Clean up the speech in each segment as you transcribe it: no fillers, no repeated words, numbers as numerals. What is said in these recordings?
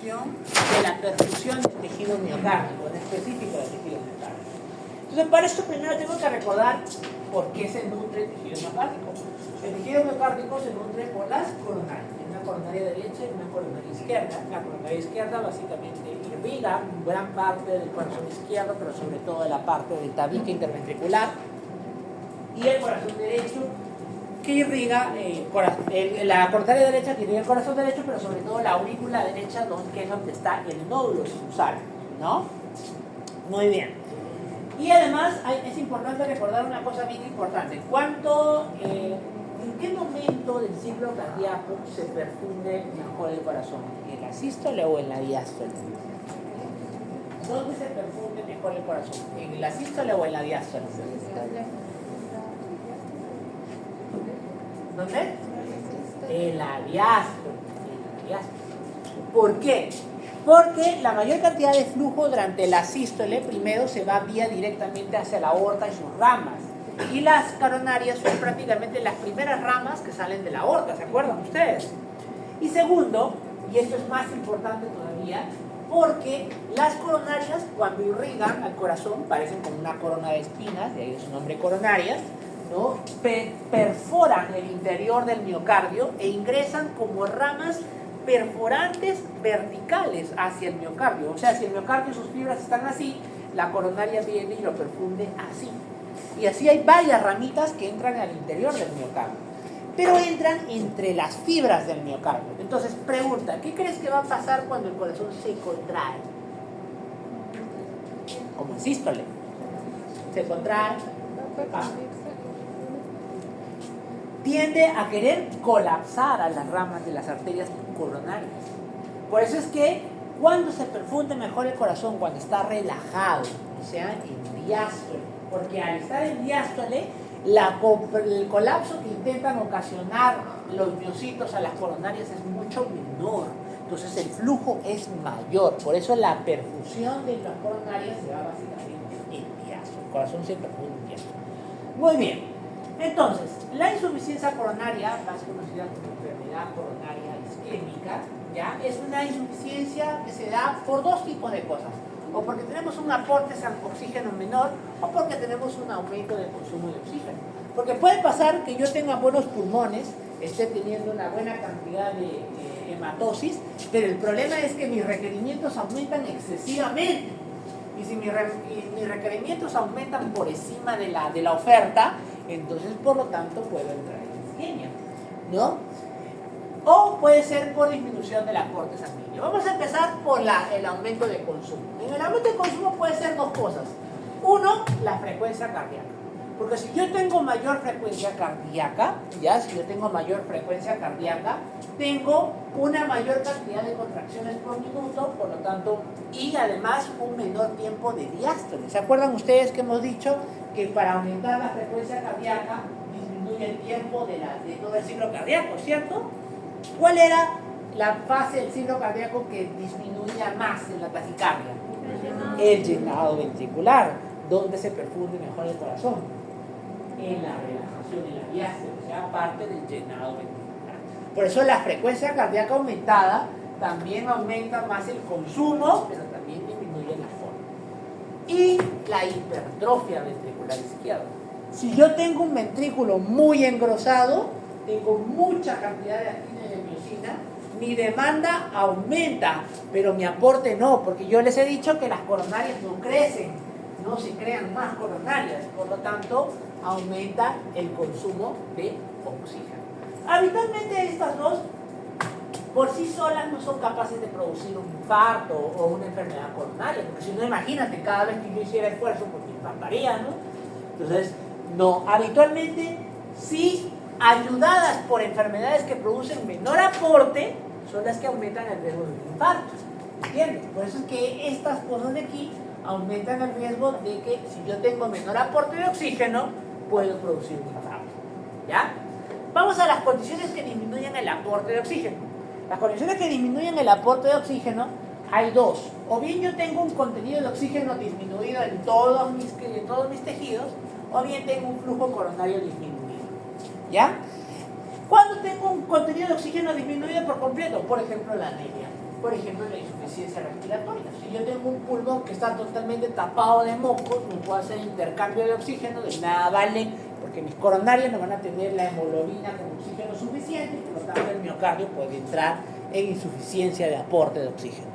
de la perfusión del tejido miocárdico, en específico del tejido miocárdico. Entonces, para esto primero tengo que recordar por qué se nutre el tejido miocárdico. El tejido miocárdico se nutre por las coronarias, una coronaria derecha y una coronaria izquierda. La coronaria izquierda básicamente irriga gran parte del corazón izquierdo, pero sobre todo la parte del tabique interventricular, y el corazón derecho que irriga la coronaria derecha que irriga el corazón derecho, pero sobre todo la aurícula derecha, que es donde está el nódulo sinusal, ¿no? Muy bien. Y además es importante recordar una cosa bien importante. ¿En qué momento del ciclo cardíaco se perfunde mejor el corazón? ¿En la sístole o en la diástole? ¿Dónde se perfunde mejor el corazón? ¿En la sístole o en la diástole? ¿Dónde? En la diástole. ¿Por qué? Porque la mayor cantidad de flujo durante la sístole primero se va vía directamente hacia la aorta y sus ramas. Y las coronarias son prácticamente las primeras ramas que salen de la aorta, ¿se acuerdan ustedes? Y segundo, y esto es más importante todavía, porque las coronarias cuando irrigan al corazón parecen como una corona de espinas, de ahí su nombre coronarias, ¿no? Perforan el interior del miocardio e ingresan como ramas perforantes verticales hacia el miocardio. O sea, si el miocardio y sus fibras están así, la coronaria viene y lo perfunde así. Y así hay varias ramitas que entran al interior del miocardio, pero entran entre las fibras del miocardio. Entonces, pregunta, ¿qué crees que va a pasar cuando el corazón se contrae? Como en sístole. Se contrae. Tiende a querer colapsar a las ramas de las arterias coronarias. Por eso es que cuando se perfunde mejor el corazón, cuando está relajado, o sea, en diástole, porque al estar en diástole, el colapso que intentan ocasionar los miocitos a las coronarias es mucho menor. Entonces el flujo es mayor. Por eso la perfusión de las coronarias se va básicamente en diástole. El corazón se perfunde en diástole. Muy bien. Entonces, la insuficiencia coronaria, más conocida como enfermedad coronaria isquémica, ¿ya? Es una insuficiencia que se da por dos tipos de cosas. O porque tenemos un aporte de oxígeno menor, o porque tenemos un aumento del consumo de oxígeno. Porque puede pasar que yo tenga buenos pulmones, esté teniendo una buena cantidad de hematosis, pero el problema es que mis requerimientos aumentan excesivamente. Y si mis requerimientos aumentan por encima de la oferta, entonces por lo tanto puedo entrar en isquemia, ¿no? O puede ser por disminución del aporte sanguíneo. Vamos a empezar por el aumento de consumo. En el aumento de consumo puede ser dos cosas. Uno, la frecuencia cardíaca. Porque si yo tengo mayor frecuencia cardíaca, tengo una mayor cantidad de contracciones por minuto, por lo tanto, y además un menor tiempo de diástole. ¿Se acuerdan ustedes que hemos dicho que para aumentar la frecuencia cardíaca disminuye el tiempo de todo el ciclo cardíaco, ¿cierto? ¿Cuál era la fase del ciclo cardíaco que disminuía más en la taquicardia? El llenado ventricular, donde se perfunde mejor el corazón. En la relajación, en la diástole, o sea, parte del llenado ventricular. Por eso la frecuencia cardíaca aumentada también aumenta más el consumo, pero también disminuye la forma. Y la hipertrofia ventricular izquierda. Si yo tengo un ventrículo muy engrosado, tengo mucha cantidad de actina y de miocina, mi demanda aumenta, pero mi aporte no, porque yo les he dicho que las coronarias no crecen, no se crean más coronarias, por lo tanto aumenta el consumo de oxígeno. Habitualmente estas dos por sí solas no son capaces de producir un infarto o una enfermedad coronaria, porque si no, imagínate, cada vez que yo hiciera esfuerzo, pues me infartaría, ¿no? Entonces, no, habitualmente sí, ayudadas por enfermedades que producen menor aporte, son las que aumentan el riesgo de un infarto, ¿entiendes? Por eso es que estas cosas de aquí aumentan el riesgo de que si yo tengo menor aporte de oxígeno, puedo producir un infarto, ¿ya? Vamos a las condiciones que disminuyen el aporte de oxígeno. Las condiciones que disminuyen el aporte de oxígeno hay dos. O bien yo tengo un contenido de oxígeno disminuido en todos mis tejidos, o bien tengo un flujo coronario disminuido, ¿ya? ¿Cuándo tengo un contenido de oxígeno disminuido por completo? Por ejemplo, la anemia. por ejemplo, la insuficiencia respiratoria. Si yo tengo un pulmón que está totalmente tapado de mocos, no puedo hacer intercambio de oxígeno, de nada vale, porque mis coronarias no van a tener la hemoglobina con oxígeno suficiente, y por lo tanto el miocardio puede entrar en insuficiencia de aporte de oxígeno,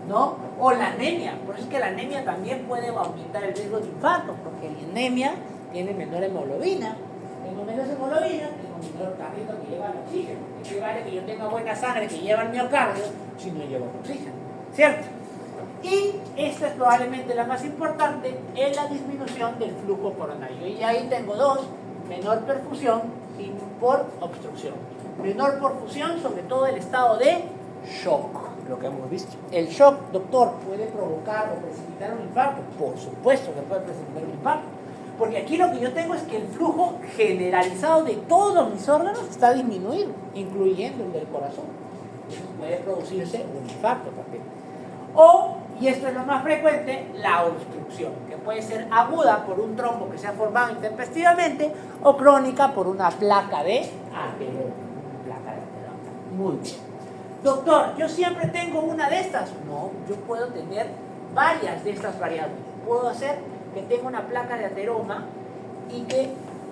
¿no? O la anemia, por eso es que la anemia también puede aumentar el riesgo de infarto, porque la anemia tiene menor hemoglobina. Tengo menos hemoglobina, tengo menor carrito que lleva el oxígeno. ¿Qué vale que yo tenga buena sangre que lleva el miocardio si no llevo el oxígeno? ¿Cierto? Y esta es probablemente la más importante, es la disminución del flujo coronario. Y ahí tengo dos: menor perfusión y por obstrucción. Menor perfusión, sobre todo el estado de shock, lo que hemos visto. El shock, doctor, ¿puede provocar o precipitar un infarto? Por supuesto que puede precipitar un infarto. Porque aquí lo que yo tengo es que el flujo generalizado de todos mis órganos está disminuido, incluyendo el del corazón. Entonces puede producirse un infarto también. O, y esto es lo más frecuente, la obstrucción, que puede ser aguda por un trombo que se ha formado intempestivamente o crónica por una placa de ateroma. Muy bien. Doctor, ¿yo siempre tengo una de estas? No, yo puedo tener varias de estas variables. Puedo hacer que tenga una placa de ateroma y que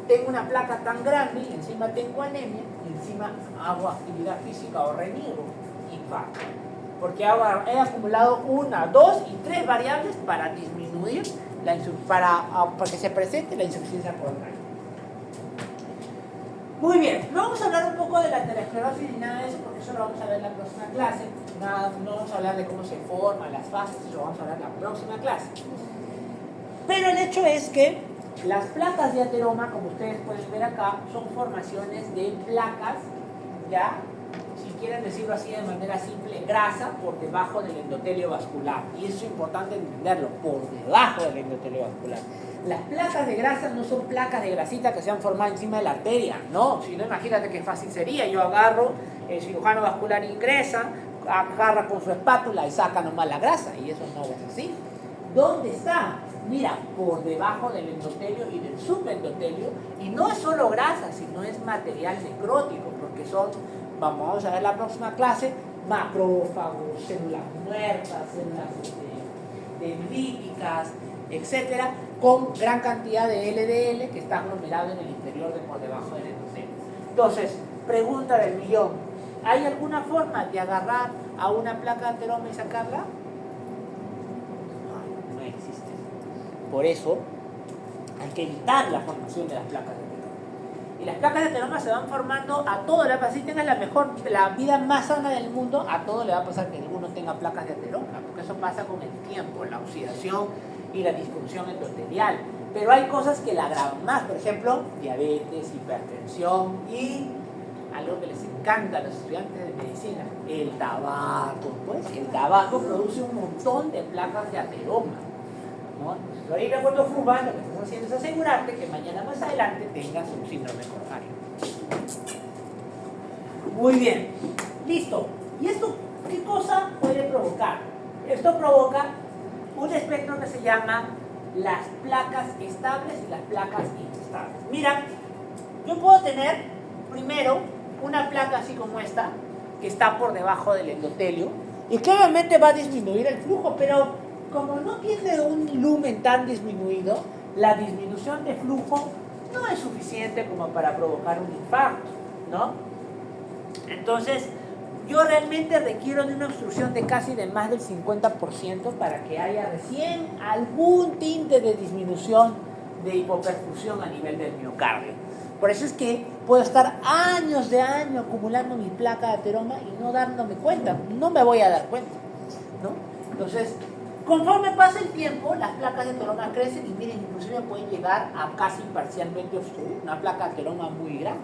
tengo una placa tan grande y encima tengo anemia y encima hago actividad física o reniego, infarto. Porque he acumulado 1, 2 y 3 variables para disminuir, para que se presente la insuficiencia coronaria. Muy bien, no vamos a hablar un poco de la aterosclerosis ni nada de eso, porque eso lo vamos a ver en la próxima clase. No vamos a hablar de cómo se forman las fases, eso lo vamos a hablar en la próxima clase. Pero el hecho es que las placas de ateroma, como ustedes pueden ver acá, son formaciones de placas, ya, si quieren decirlo así de manera simple, grasa por debajo del endotelio vascular. Y eso es importante entenderlo, por debajo del endotelio vascular. Las placas de grasa no son placas de grasita que se han formado encima de la arteria, no, si no, imagínate qué fácil sería. Yo agarro, el cirujano vascular ingresa, agarra con su espátula y saca nomás la grasa, y eso no es así. ¿Dónde está? Mira, por debajo del endotelio y del subendotelio, y no es solo grasa, sino es material necrótico, porque son, vamos a ver la próxima clase, macrófagos, células muertas, células dendríticas, etcétera, con gran cantidad de LDL que está aglomerado en el interior de por debajo del endotelio. Entonces, pregunta del millón: ¿hay alguna forma de agarrar a una placa de ateroma y sacarla? No existe. Por eso hay que evitar la formación de las placas de ateroma. Y las placas de ateroma se van formando a todo. Si tengas la vida más sana del mundo, a todo le va a pasar que alguno tenga placas de ateroma, porque eso pasa con el tiempo, la oxidación y la disfunción endotelial. Pero hay cosas que la agravan más, por ejemplo, diabetes, hipertensión y algo que les encanta a los estudiantes de medicina, el tabaco. Pues el tabaco produce un montón de placas de ateroma, ¿no? Entonces, ahorita cuando fumas, lo que estás haciendo es asegurarte que mañana más adelante tengas un síndrome coronario. Muy bien, listo. ¿Y esto qué cosa puede provocar? Esto provoca un espectro que se llama las placas estables y las placas inestables. Mira, yo puedo tener primero una placa así como esta, que está por debajo del endotelio, y que obviamente va a disminuir el flujo, pero como no tiene un lumen tan disminuido, la disminución de flujo no es suficiente como para provocar un infarto, ¿no? Entonces, yo realmente requiero de una obstrucción de casi de más del 50% para que haya recién algún tinte de disminución de hipoperfusión a nivel del miocardio. Por eso es que puedo estar años de año acumulando mi placa de ateroma y no dándome cuenta, no me voy a dar cuenta, ¿no? Entonces, conforme pasa el tiempo, las placas de ateroma crecen y miren, inclusive pueden llegar a casi parcialmente obstruir una placa de ateroma muy grande.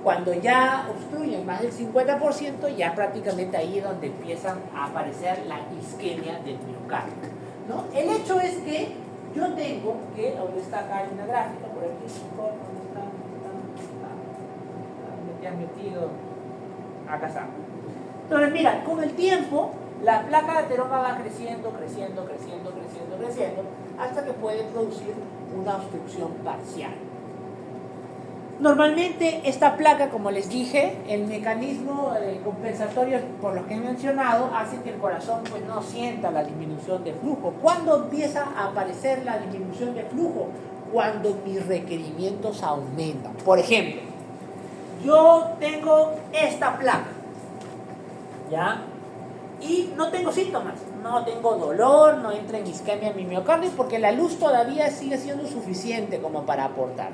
Cuando ya obstruyen más del 50%, ya prácticamente ahí es donde empiezan a aparecer la isquemia del miocardio, ¿no? El hecho es que yo tengo que, donde está acá en una gráfica, por aquí, ¿dónde está? ¿Dónde te has metido? Acá está. Entonces, mira, con el tiempo, la placa de ateroma va creciendo, hasta que puede producir una obstrucción parcial. Normalmente esta placa, como les dije, el mecanismo compensatorio por los que he mencionado hace que el corazón pues, no sienta la disminución de flujo. ¿Cuándo empieza a aparecer la disminución de flujo? Cuando mis requerimientos aumentan. Por ejemplo, yo tengo esta placa, ¿ya? Y no tengo síntomas, no tengo dolor, no entra en isquemia mi miocardio porque la luz todavía sigue siendo suficiente como para aportar.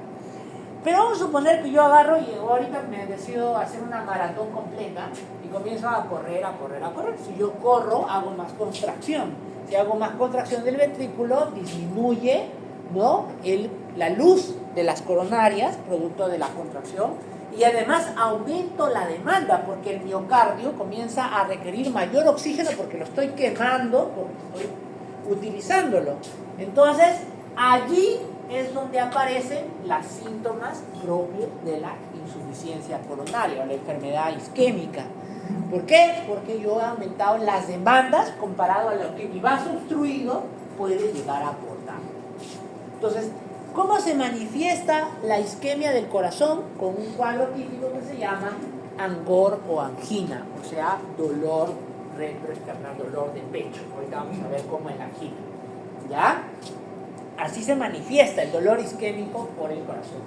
Pero vamos a suponer que yo agarro y ahorita me decido hacer una maratón completa y comienzo a correr, a correr, a correr. Si yo corro, hago más contracción. Si hago más contracción del ventrículo, disminuye, ¿no?, la luz de las coronarias, producto de la contracción, y además aumento la demanda porque el miocardio comienza a requerir mayor oxígeno porque lo estoy quemando, porque estoy utilizándolo. Entonces, allí es donde aparecen los síntomas propios de la insuficiencia coronaria o la enfermedad isquémica. ¿Por qué? Porque yo he aumentado las demandas comparado a lo que mi vaso obstruido puede llegar a aportar. Entonces, ¿cómo se manifiesta la isquemia del corazón? Con un cuadro típico que se llama angor o angina, o sea, dolor retroesternal, dolor de pecho. Ahorita vamos a ver cómo es la angina. ¿Ya? Así se manifiesta el dolor isquémico por el corazón.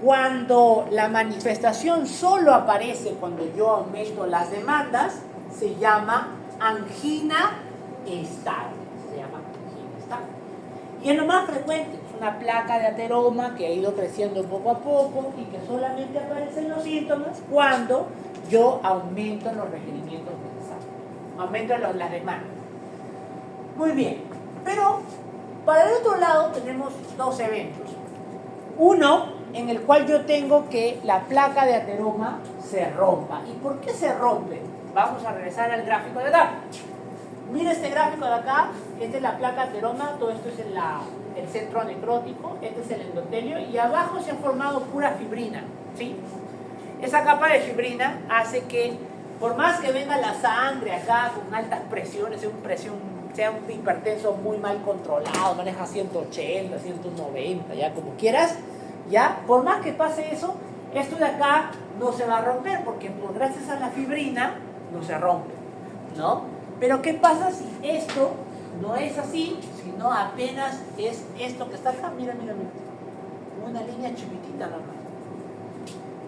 Cuando la manifestación solo aparece cuando yo aumento las demandas, se llama angina estable. Se llama angina estable. Y es lo más frecuente, es una placa de ateroma que ha ido creciendo poco a poco y que solamente aparecen los síntomas cuando yo aumento los requerimientos necesarios, aumento las demandas. Muy bien, pero para el otro lado tenemos dos eventos. Uno en el cual yo tengo que la placa de ateroma se rompa. ¿Y por qué se rompe? Vamos a regresar al gráfico de acá. Mira este gráfico de acá, esta es la placa de ateroma, todo esto es el centro necrótico, este es el endotelio y abajo se ha formado pura fibrina, ¿sí? Esa capa de fibrina hace que, por más que venga la sangre acá con altas presiones, sea un hipertenso muy mal controlado, maneja 180, 190, ya como quieras, ya, por más que pase eso, esto de acá no se va a romper porque gracias a la fibrina no se rompe, ¿no? Pero ¿qué pasa si esto no es así, sino apenas es esto que está acá? Mira, mira, mira, una línea chiquitita nada más.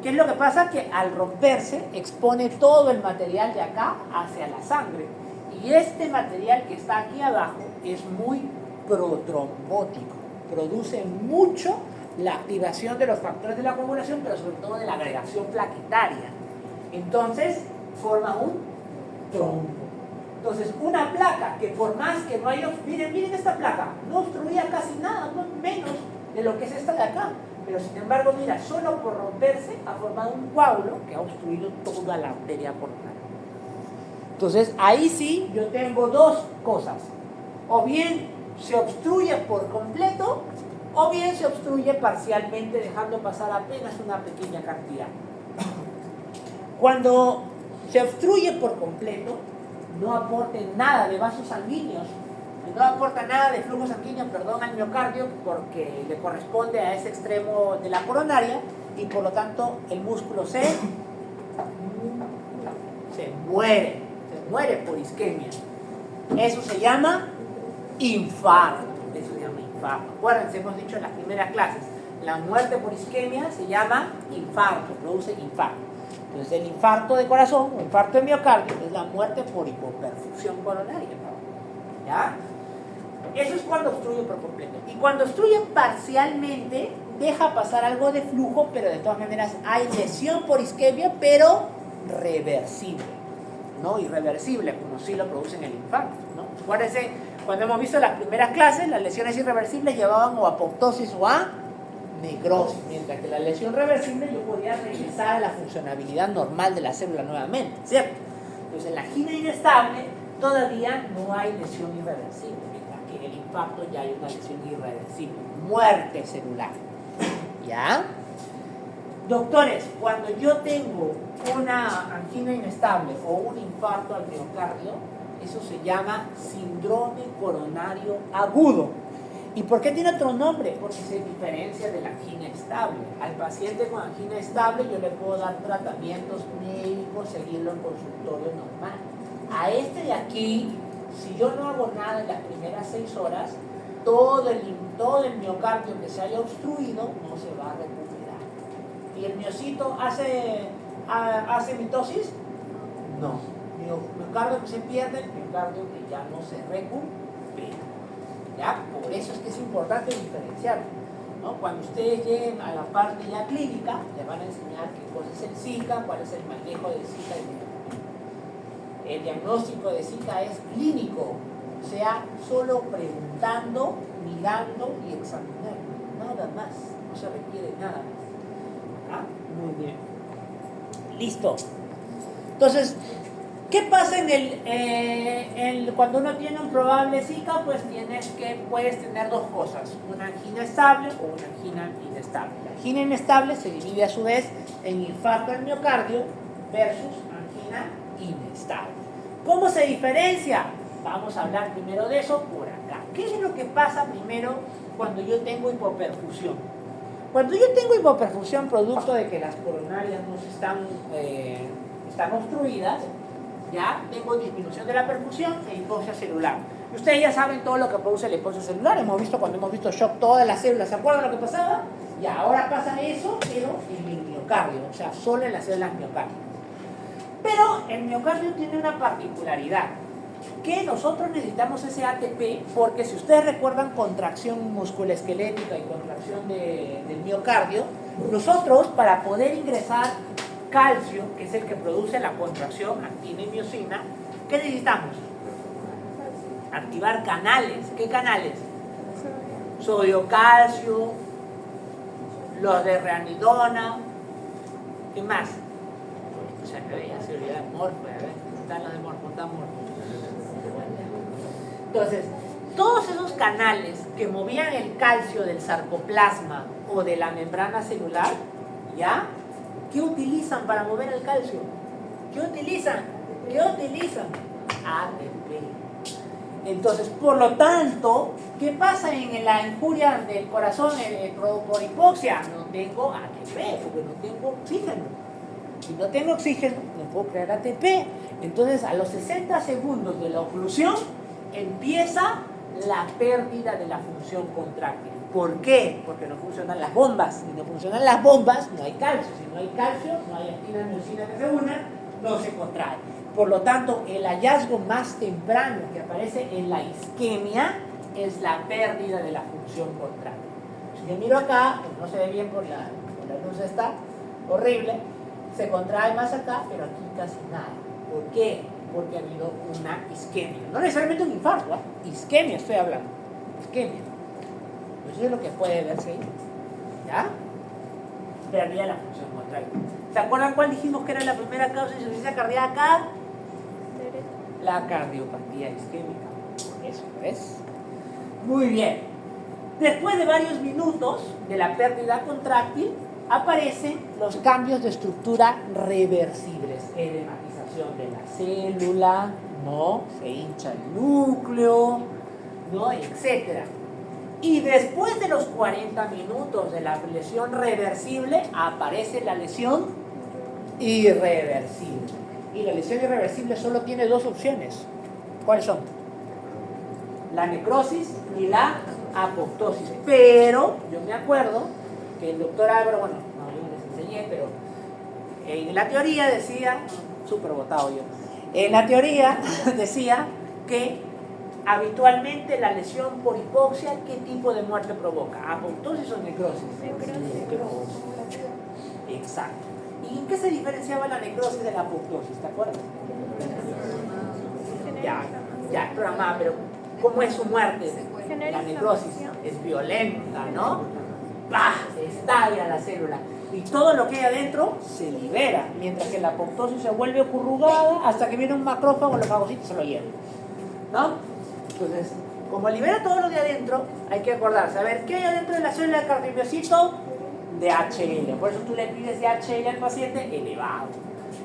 ¿Qué es lo que pasa? Que al romperse expone todo el material de acá hacia la sangre. Y este material que está aquí abajo es muy protrombótico, produce mucho la activación de los factores de la coagulación, pero sobre todo de la agregación plaquetaria. Entonces forma un trombo. Entonces una placa que por más que no haya, miren esta placa, no obstruía casi nada, no menos de lo que es esta de acá, pero sin embargo, mira, solo por romperse ha formado un coágulo que ha obstruido toda la arteria coronaria. Entonces, ahí sí yo tengo dos cosas. O bien se obstruye por completo, o bien se obstruye parcialmente, dejando pasar apenas una pequeña cantidad. Cuando se obstruye por completo, no aporte nada de vasos sanguíneos, no aporta nada de flujo sanguíneo, al miocardio, porque le corresponde a ese extremo de la coronaria, y por lo tanto el músculo se muere por isquemia. Eso se llama infarto. Acuérdense, hemos dicho en las primeras clases, la muerte por isquemia se llama infarto, produce infarto. Entonces el infarto de corazón o infarto de miocardio es la muerte por hipoperfusión coronaria, ¿no? ¿Ya? Eso es cuando obstruye por completo. Y cuando obstruye parcialmente, deja pasar algo de flujo, pero de todas maneras hay lesión por isquemia, pero reversible, ¿no? Irreversible, como sí lo producen el infarto, ¿no? Acuérdense, cuando hemos visto las primeras clases, las lesiones irreversibles llevaban o a apoptosis o a necrosis, mientras que la lesión reversible yo podía regresar a la funcionabilidad normal de la célula nuevamente, ¿cierto? Entonces en la angina inestable todavía no hay lesión irreversible, mientras que en el infarto ya hay una lesión irreversible, muerte celular, ¿ya? Doctores, cuando yo tengo una angina inestable o un infarto al miocardio, eso se llama síndrome coronario agudo. ¿Y por qué tiene otro nombre? Porque se diferencia de la angina estable. Al paciente con angina estable yo le puedo dar tratamientos médicos, seguirlo en consultorio normal. A este de aquí, si yo no hago nada en las primeras 6 horas, todo el miocardio que se haya obstruido no se va a recuperar. ¿Y el miocito hace mitosis? No. Miocardio que se pierde, miocardio que ya no se recupera. ¿Ya? Por eso es que es importante diferenciarlo, ¿no? Cuando ustedes lleguen a la parte ya clínica, les van a enseñar qué cosa es el Zika, cuál es el manejo del Zika. El diagnóstico de Zika es clínico, o sea, solo preguntando, mirando y examinando, nada más, no se requiere nada más. ¿Ah? Muy bien. Listo. Entonces, ¿qué pasa cuando uno tiene un probable Zika? Pues puedes tener dos cosas, una angina estable o una angina inestable. La angina inestable se divide a su vez en infarto del miocardio versus angina inestable. ¿Cómo se diferencia? Vamos a hablar primero de eso por acá. ¿Qué es lo que pasa primero cuando yo tengo hipoperfusión? Cuando yo tengo hipoperfusión producto de que las coronarias no están obstruidas, ya tengo disminución de la perfusión e hipoxia celular. Y ustedes ya saben todo lo que produce la hipoxia celular. Cuando hemos visto shock, todas las células, ¿se acuerdan lo que pasaba? Y ahora pasa eso, pero en el miocardio, o sea, solo en las células miocárdias. Pero el miocardio tiene una particularidad, que nosotros necesitamos ese ATP, porque si ustedes recuerdan contracción musculoesquelética y contracción del miocardio, nosotros para poder ingresar calcio, que es el que produce la contracción, actina y miocina, ¿qué necesitamos? Activar canales. ¿Qué canales? Sodio, calcio, los de reanidona, ¿qué más? O sea, ya se olvidó de morfo, a ver, están los de morfo, están morfo. Entonces, todos esos canales que movían el calcio del sarcoplasma o de la membrana celular, ¿ya? ¿Qué utilizan para mover el calcio? ¿Qué utilizan? ATP. Entonces, por lo tanto, ¿qué pasa en la injuria del corazón por hipoxia? No tengo ATP, porque no tengo oxígeno. Si no tengo oxígeno, no puedo crear ATP. Entonces, a los 60 segundos de la oclusión, empieza la pérdida de la función contráctil. ¿Por qué? Porque no funcionan las bombas. Si no funcionan las bombas, no hay calcio. Si no hay calcio, no hay actina y miocina que se unan, no se contrae. Por lo tanto, el hallazgo más temprano que aparece en la isquemia es la pérdida de la función contráctil. Si yo miro acá, pues no se ve bien por la luz está horrible, se contrae más acá, pero aquí casi nada. ¿Por qué? Porque ha habido una isquemia. No necesariamente un infarto, ¿eh? Isquemia estoy hablando. Isquemia. Pues eso es lo que puede verse ahí. ¿Ya? Pérdida de la función contráctil. ¿Se acuerdan cuál dijimos que era la primera causa de insuficiencia cardíaca? La cardiopatía isquémica. Eso es. Muy bien. Después de varios minutos de la pérdida contráctil, aparecen los cambios de estructura reversibles. Edematización de la célula, ¿no? Se hincha el núcleo, ¿no? Etcétera. Y después de los 40 minutos de la lesión reversible, aparece la lesión irreversible. Y la lesión irreversible solo tiene dos opciones. ¿Cuáles son? La necrosis y la apoptosis. Pero yo me acuerdo que el doctor Álvaro, bueno, no, yo les enseñé, pero en la teoría decía, súper botado yo, en la teoría decía que habitualmente la lesión por hipoxia, ¿qué tipo de muerte provoca? ¿Apoptosis o necrosis? Necrosis. Exacto. ¿Y en qué se diferenciaba la necrosis de la apoptosis? ¿Te acuerdas? Ya, programada, pero ¿cómo es su muerte? La necrosis es violenta, ¿no? ¡Bah! Estalla la célula. Y todo lo que hay adentro se libera, mientras que la apoptosis se vuelve acurrugada hasta que viene un macrófago, los fagocitos se lo llevan, ¿no? Entonces, como libera todo lo de adentro, hay que acordarse, a ver, ¿qué hay adentro de la célula del cardiomiocito? DHL. Por eso tú le pides DHL al paciente elevado.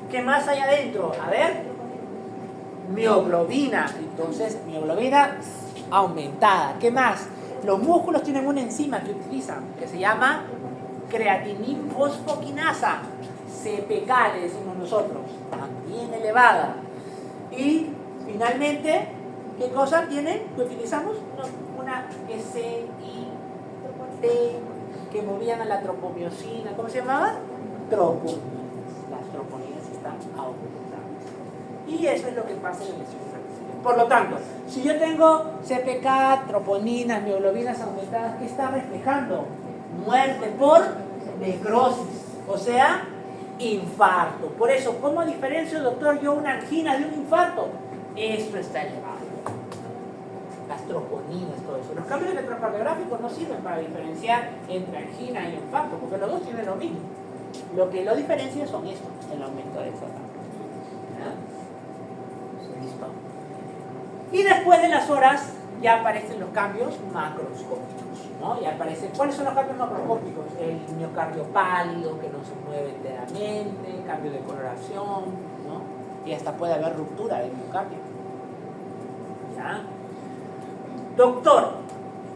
¿Qué más hay adentro? A ver, mioglobina. Entonces, mioglobina aumentada. ¿Qué más? Los músculos tienen una enzima que utilizan, que se llama creatininfosfoquinasa, CPK le decimos nosotros, también elevada. Y finalmente, ¿qué cosa tienen? ¿Qué utilizamos? Una SIT que movían a la tropomiosina. ¿Cómo se llamaba? Troponinas. Las troponinas están aumentadas. Y eso es lo que pasa en el lesiones. Por lo tanto, si yo tengo CPK, troponinas, mioglobinas aumentadas, ¿qué está reflejando? Muerte por necrosis, o sea, infarto. Por eso, ¿cómo diferencio, doctor, yo una angina de un infarto? Esto está elevado. Las troponinas, todo eso. Los cambios electrocardiográficos no sirven para diferenciar entre angina y infarto, porque los dos tienen lo mismo. Lo que lo diferencia son estos, el aumento de esta etapa. Listo. Y después de las horas ya aparecen los cambios macroscópicos, ¿no? Y aparecen, ¿cuáles son los cambios macroscópicos? El miocardio pálido, que no se mueve enteramente, cambio de coloración, ¿no? Y hasta puede haber ruptura del miocardio. ¿Ya? Doctor,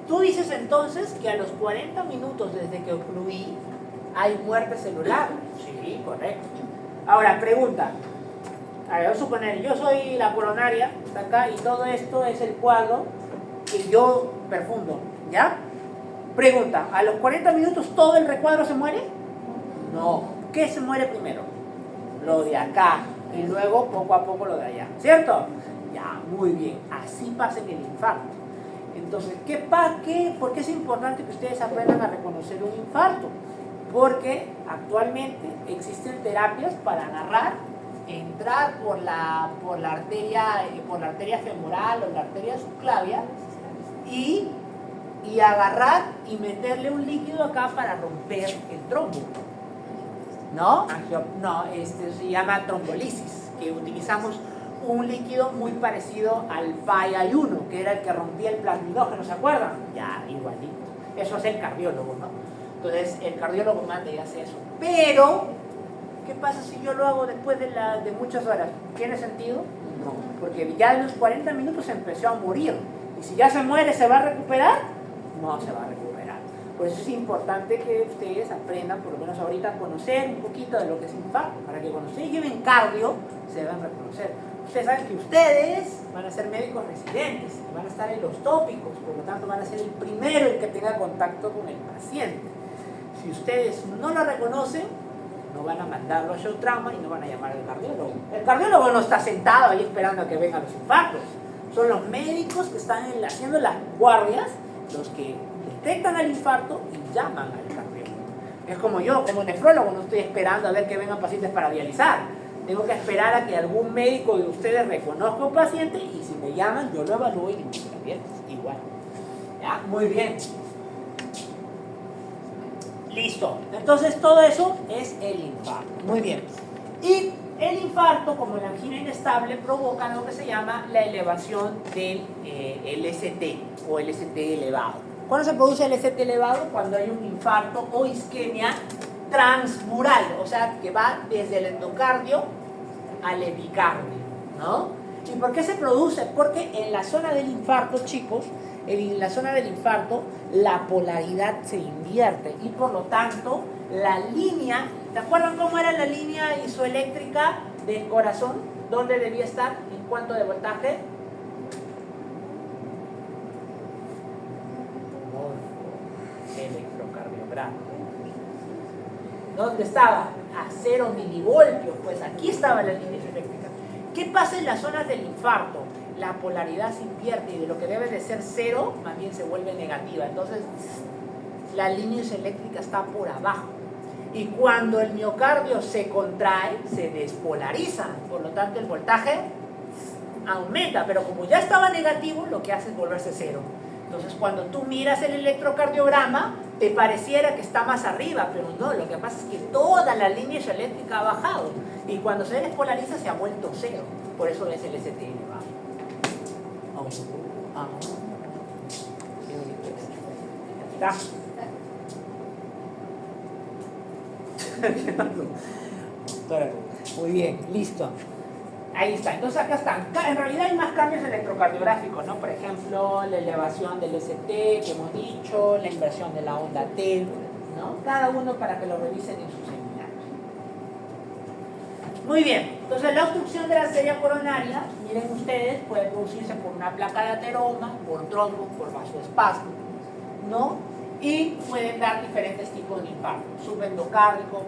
tú dices entonces que a los 40 minutos desde que ocluí hay muerte celular. Sí, correcto. Ahora, pregunta. A ver, vamos a suponer, yo soy la coronaria, está acá, y todo esto es el cuadro que yo perfundo, ¿ya? Pregunta, ¿a los 40 minutos todo el recuadro se muere? No. ¿Qué se muere primero? Lo de acá, y luego poco a poco lo de allá, ¿cierto? Ya, muy bien. Así pasa en el infarto. Entonces, ¿por qué es importante que ustedes aprendan a reconocer un infarto? Porque actualmente existen terapias para agarrar, entrar por la arteria femoral o la arteria subclavia y agarrar y meterle un líquido acá para romper el trombo. ¿No? Se llama trombolisis, que utilizamos un líquido muy parecido al PAI-1, que era el que rompía el plasminógeno, ¿se acuerdan? Ya, igualito. Eso es el cardiólogo, ¿no? Entonces, el cardiólogo manda y hace eso. Pero, ¿qué pasa si yo lo hago después de muchas horas? ¿Tiene sentido? No, porque ya en los 40 minutos empezó a morir. Y si ya se muere, ¿se va a recuperar? No se va a recuperar. Por eso es importante que ustedes aprendan, por lo menos ahorita, a conocer un poquito de lo que es infarto, para que cuando ustedes lleven cardio, se deben reconocer. Ustedes saben que ustedes van a ser médicos residentes, van a estar en los tópicos, por lo tanto van a ser el primero el que tenga contacto con el paciente. Si ustedes no lo reconocen, no van a mandarlo a show trauma y no van a llamar al cardiólogo. El cardiólogo no está sentado ahí esperando a que vengan los infartos. Son los médicos que están haciendo las guardias los que detectan el infarto y llaman al cardiólogo. Es como yo, como nefrólogo, no estoy esperando a ver que vengan pacientes para dializar. Tengo que esperar a que algún médico de ustedes reconozca un paciente y si me llaman, yo lo evalúo y le pongo la dieta. Igual. ¿Ya? Muy bien. Listo. Entonces todo eso es el infarto. Muy bien. Y el infarto, como la angina inestable, provoca lo que se llama la elevación del LST o LST elevado. ¿Cuándo se produce el LST elevado? Cuando hay un infarto o isquemia transmural, o sea, que va desde el endocardio al epicardio, ¿no? ¿Y por qué se produce? Porque en la zona del infarto, chicos, en la zona del infarto, la polaridad se invierte y por lo tanto, la línea, ¿te acuerdan cómo era la línea isoeléctrica del corazón? ¿Dónde debía estar? ¿En cuánto de voltaje? Electrocardiograma. ¿Dónde estaba? A 0 milivoltios. Pues aquí estaba la línea isoeléctrica. ¿Qué pasa en las zonas del infarto? La polaridad se invierte y de lo que debe de ser 0, más bien se vuelve negativa. Entonces, la línea isoeléctrica está por abajo. Y cuando el miocardio se contrae, se despolariza. Por lo tanto, el voltaje aumenta. Pero como ya estaba negativo, lo que hace es volverse 0. Entonces, cuando tú miras el electrocardiograma, te pareciera que está más arriba, pero no, lo que pasa es que toda la línea isoeléctrica ha bajado. Y cuando se despolariza, se ha vuelto 0. Por eso es el ST elevado. ¿Está? Muy bien, listo. Ahí está. Entonces acá están. En realidad hay más cambios electrocardiográficos, ¿no? Por ejemplo, la elevación del ST que hemos dicho, la inversión de la onda T, ¿no? Cada uno para que lo revisen en sus seminarios. Muy bien. Entonces la obstrucción de la arteria coronaria, miren ustedes, puede producirse por una placa de ateroma, por trombo, por vasoespasmo, ¿no? Y pueden dar diferentes tipos de infarto, subendocárdico,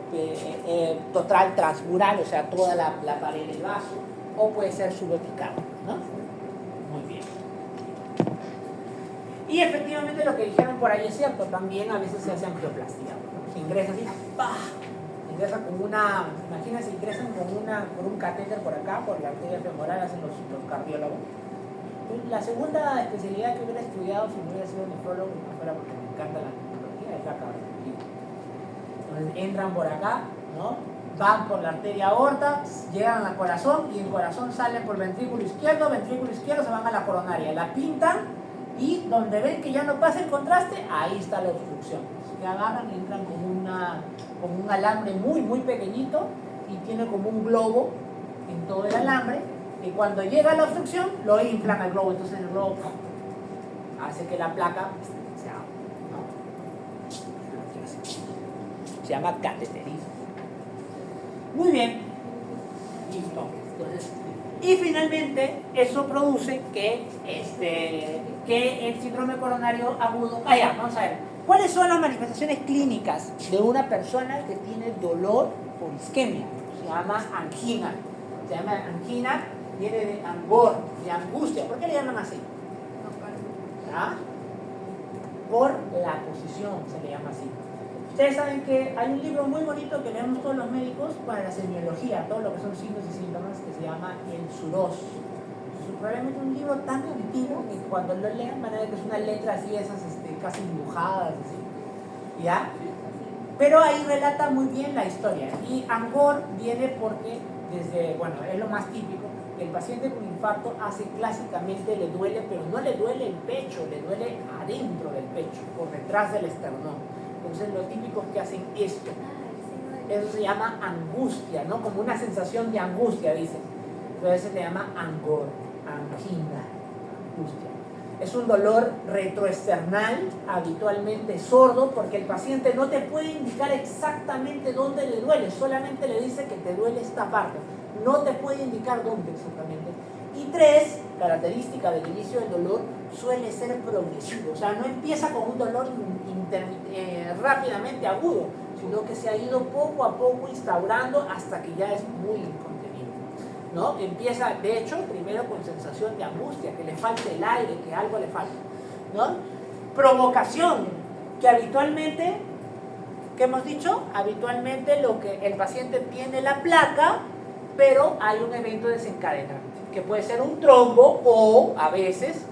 total transmural, o sea, toda la pared del vaso, o puede ser subepicárdico, ¿no? Muy bien. Y efectivamente lo que dijeron por ahí es cierto, también a veces se hace angioplastia, ¿no? Se ingresa así, ¡pah! Ingresa con una, imagínense, ingresan con un catéter por acá, por la arteria femoral, hacen los cardiólogos. La segunda especialidad que hubiera estudiado si no hubiera sido nefrólogo, no fuera porque me encanta la nefrología, es la cardiología. Entonces entran por acá, ¿no? Van por la arteria aorta, llegan al corazón y el corazón salen por ventrículo izquierdo, se van a la coronaria, la pintan y donde ven que ya no pasa el contraste, ahí está la obstrucción. Se agarran y entran como un alambre muy, muy pequeñito y tiene como un globo en todo el alambre. Y cuando llega la obstrucción, lo inflan al globo, entonces el globo hace que la placa se abra, ¿no? Se llama cateterismo. Muy bien. Listo. Entonces, y finalmente, eso produce que el síndrome coronario agudo. Vamos a ver. ¿Cuáles son las manifestaciones clínicas de una persona que tiene dolor por isquemia? Se llama angina. Viene de angor, de angustia. ¿Por qué le llaman así? ¿Ah? Por la posición se le llama así. Ustedes saben que hay un libro muy bonito que leemos todos los médicos para la semiología, todo lo que son signos y síntomas, que se llama El Surós. Probablemente un libro tan antiguo que cuando lo lean van a ver que es una letra así, esas casi dibujadas, así. ¿Ya? Pero ahí relata muy bien la historia. Y angor viene porque es lo más típico. El paciente con infarto clásicamente le duele, pero no le duele el pecho, le duele adentro del pecho, por detrás del esternón. Entonces lo típico es que hacen esto. Eso se llama angustia, ¿no? Como una sensación de angustia, dicen. Entonces se le llama angor, angina, angustia. Es un dolor retroesternal, habitualmente sordo, porque el paciente no te puede indicar exactamente dónde le duele, solamente le dice que te duele esta parte. No te puede indicar dónde exactamente. Y 3, característica del inicio del dolor, suele ser progresivo. O sea, no empieza con un dolor rápidamente agudo, sino que se ha ido poco a poco instaurando hasta que ya es muy incontenible, ¿no? Empieza, de hecho, primero con sensación de angustia, que le falte el aire, que algo le falta, ¿no? Provocación, que habitualmente, ¿qué hemos dicho? Habitualmente lo que el paciente tiene la placa, pero hay un evento desencadenante, que puede ser un trombo o a veces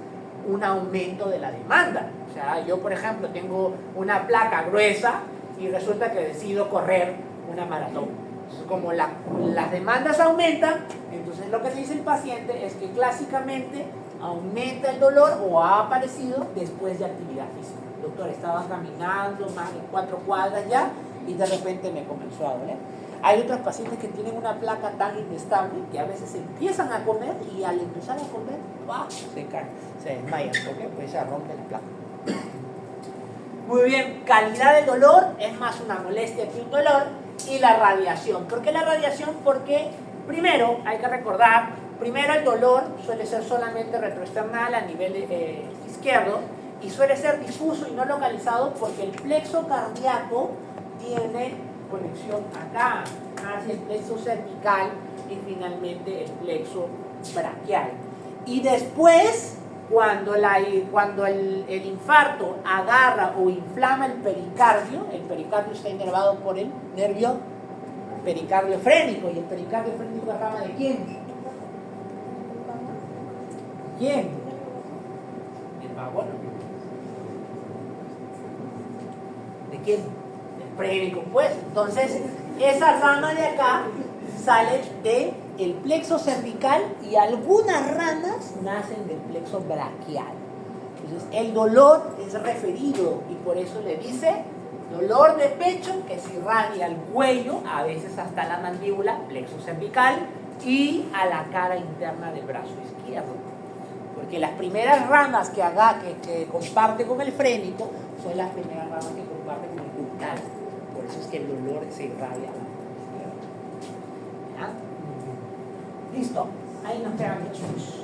un aumento de la demanda. O sea, yo por ejemplo tengo una placa gruesa y resulta que decido correr una maratón. Entonces, como las demandas aumentan, entonces lo que se dice el paciente es que clásicamente aumenta el dolor o ha aparecido después de actividad física. Doctor, estaba caminando más de 4 cuadras ya y de repente me comenzó a doler. Hay otros pacientes que tienen una placa tan inestable que a veces empiezan a comer y al empezar a comer, ¡bah!, se caen, se desmayan, porque pues se rompe la placa. Muy bien, calidad del dolor es más una molestia que un dolor. Y la radiación. ¿Por qué la radiación? Porque primero, hay que recordar, el dolor suele ser solamente retroesternal a nivel izquierdo y suele ser difuso y no localizado porque el plexo cardíaco tiene conexión acá, hacia el plexo cervical y finalmente el plexo braquial. Y después, cuando el infarto agarra o inflama el pericardio está inervado por el nervio pericardio frénico, y el pericardio frénico es rama de ¿quién? ¿Quién? El vagón. ¿De quién? El frénico, pues. Entonces, esa rama de acá sale del plexo cervical y algunas ramas nacen del plexo braquial. Entonces, el dolor es referido y por eso le dice dolor de pecho que se irradia al cuello, a veces hasta la mandíbula, plexo cervical, y a la cara interna del brazo izquierdo. Porque las primeras ramas que comparte con el frénico son las primeras ramas que comparte con el ductal. Por eso es que el dolor se irradia a la mano izquierda. ¿Ya? Listo. Ahí nos quedan hechos.